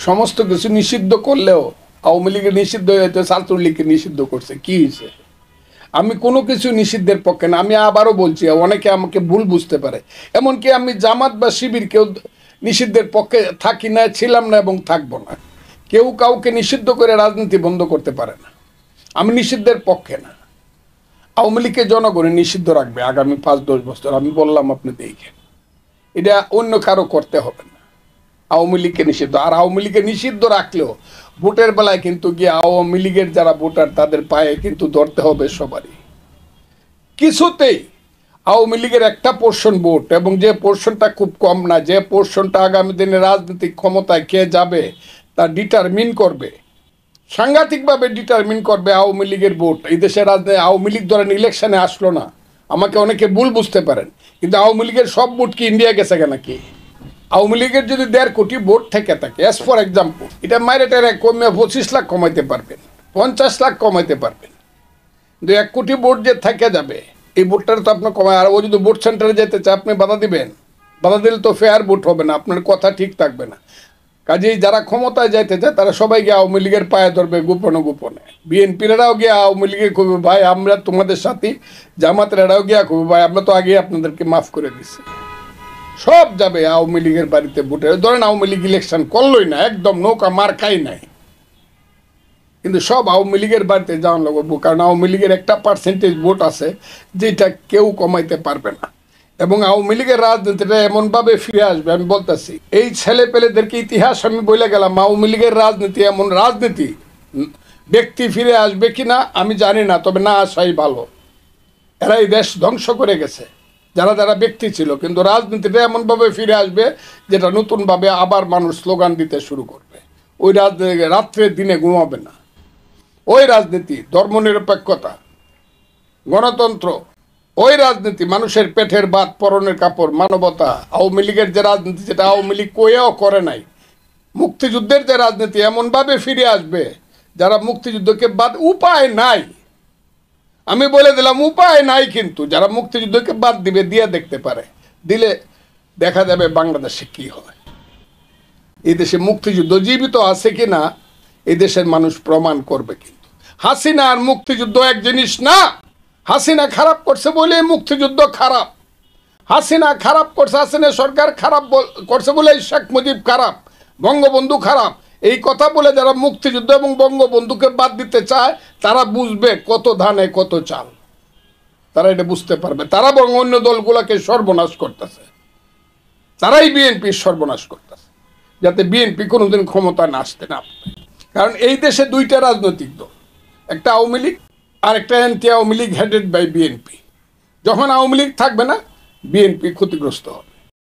সমস্ত কিছু নিষিদ্ধ করলেও আওয়ামী লীগের নিষিদ্ধ হয়েছে, ছাত্রলীগকে নিষিদ্ধ করছে, কি হয়েছে? আমি কোনো কিছু নিষিদ্ধের পক্ষে না। আমি আবারও বলছি, অনেকে আমাকে ভুল বুঝতে পারে। এমনকি আমি জামাত বা শিবির কেউ নিষিদ্ধের পক্ষে থাকি না, ছিলাম না এবং থাকবো না। কেউ কাউকে নিষিদ্ধ করে রাজনীতি বন্ধ করতে পারে না। আমি নিষিদ্ধের পক্ষে না। আওয়ামী লীগকে জনগণ নিষিদ্ধ রাখবে আগামী 5-10 বছর, আমি বললাম, আপনি দেখেন। এটা অন্য কারো করতে হবে না। আওয়ামী লীগকে নিষিদ্ধ, আর আওয়ামী লীগকে নিষিদ্ধ রাখলেও ভোটের বেলায় কিন্তু গিয়ে আওয়ামী লীগের যারা ভোটার তাদের পায়ে কিন্তু ধরতে হবে সবারই। কিছুতেই আওয়ামী লীগের একটা পোর্শন ভোট, এবং যে পোর্শনটা খুব কম না, যে পোর্শনটা আগামী দিনে রাজনৈতিক ক্ষমতায় কে যাবে তা ডিটারমিন করবে, সাংঘাতিকভাবে ডিটারমিন করবে আওয়ামী লীগের ভোট। এই দেশের রাজনীতি আওয়ামী লীগ ধরেন ইলেকশনে আসলো না, আমাকে অনেকে ভুল বুঝতে পারেন, কিন্তু আওয়ামী লীগের সব ভোট কি ইন্ডিয়া গেছে নাকি? আওয়ামী লীগের যদি 1.5 কোটি ভোট থেকে থাকে, অ্যাজ ফর এক্সাম্পল, এটা মাইরে টেরে কমে 25 লাখ কমাইতে পারবেন, 50 লাখ কমাইতে পারবেন, কিন্তু 1 কোটি ভোট যে থেকে যাবে, এই ভোটটা তো আপনার কমায়। আর ও যদি ভোট সেন্টারে যেতে চায়, আপনি বাধা দিবেন? বাধা দিলে তো ফেয়ার ভোট হবে না, আপনার কথা ঠিক থাকবে না। কাজেই যারা ক্ষমতায় যাইতে চায় তারা সবাই গিয়ে আওয়ামী লীগের পায়ে ধরবে গোপনে গোপনে। বিএনপিরাও গিয়ে আওয়ামী লীগের কবি, ভাই আমরা তোমাদের সাথে, জামাতেরাও গিয়া কবি, ভাই আমরা তো আগে আপনাদেরকে মাফ করে দিছি। সব যাবে আওয়ামী লীগের বাড়িতে ভোটে। ধরেন আওয়ামী লীগ ইলেকশন করলোই না, একদম নৌকা মার খাই নাই, কিন্তু সব আওয়ামী লীগের বাড়িতে যাওয়ান লাগবে, কারণ আওয়ামী লীগের একটা পার্সেন্টেজ ভোট আছে যেটা কেউ কমাইতে পারবে না। এবং আওয়ামী লীগের রাজনীতিটা এমনভাবে ফিরে আসবে, আমি বলতেছি, এই ছেলে পেলেদেরকে ইতিহাস আমি বলে গেলাম। আওয়ামী লীগের রাজনীতি এমন রাজনীতি, ব্যক্তি ফিরে আসবে কিনা আমি জানি না, তবে না আসাই ভালো। এরা এই দেশ ধ্বংস করে গেছে যারা যারা ব্যক্তি ছিল, কিন্তু রাজনীতিটা এমনভাবে ফিরে আসবে যেটা নতুনভাবে আবার মানুষ স্লোগান দিতে শুরু করবে। ওই রাজনীতি রাত্রে দিনে ঘুমাবে না। ওই রাজনীতি ধর্মনিরপেক্ষতা, গণতন্ত্র, ওই রাজনীতি মানুষের পেটের ভাত পরনের কাপড়, মানবতা। আওয়ামী লীগের যে রাজনীতি, যেটা আওয়ামী লীগ কয়েও করে নাই, মুক্তিযুদ্ধের যে রাজনীতি, এমনভাবে ফিরে আসবে যারা মুক্তিযুদ্ধকে বাদ, উপায় নাই, আমি বলে দিলাম উপায় নাই, কিন্তু যারা মুক্তিযুদ্ধকে বাদ দিবে, দিয়ে দেখতে পারে, দিলে দেখা যাবে বাংলাদেশে কি হয়। এই দেশে মুক্তিযুদ্ধ জীবিত আছে কিনা এই দেশের মানুষ প্রমাণ করবে। কিন্তু হাসিনা আর মুক্তিযুদ্ধ এক জিনিস না। হাসিনা খারাপ করছে বলে মুক্তিযুদ্ধ খারাপ, হাসিনা খারাপ করছে, হাসিনা সরকার খারাপ করছে বলে শেখ মুজিব খারাপ, বঙ্গবন্ধু খারাপ। এই কথা বলে যারা মুক্তিযুদ্ধ এবং বঙ্গবন্ধুকে বাদ দিতে চায়, তারা বুঝবে কত ধানে কত চাল, তারা এটা বুঝতে পারবে। তারা বরং অন্য দলগুলোকে সর্বনাশ করতেছে, তারাই বিএনপির সর্বনাশ করতেছে, যাতে বিএনপি কোনোদিন ক্ষমতা না আসতে না পারে। কারণ এই দেশে দুইটা রাজনৈতিক দল, একটা আওয়ামী লীগ আর একটা anti Awami League headed by BNP. যখন আওয়ামী লীগ থাকবে না, বিএনপি ক্ষতিগ্রস্ত হবে।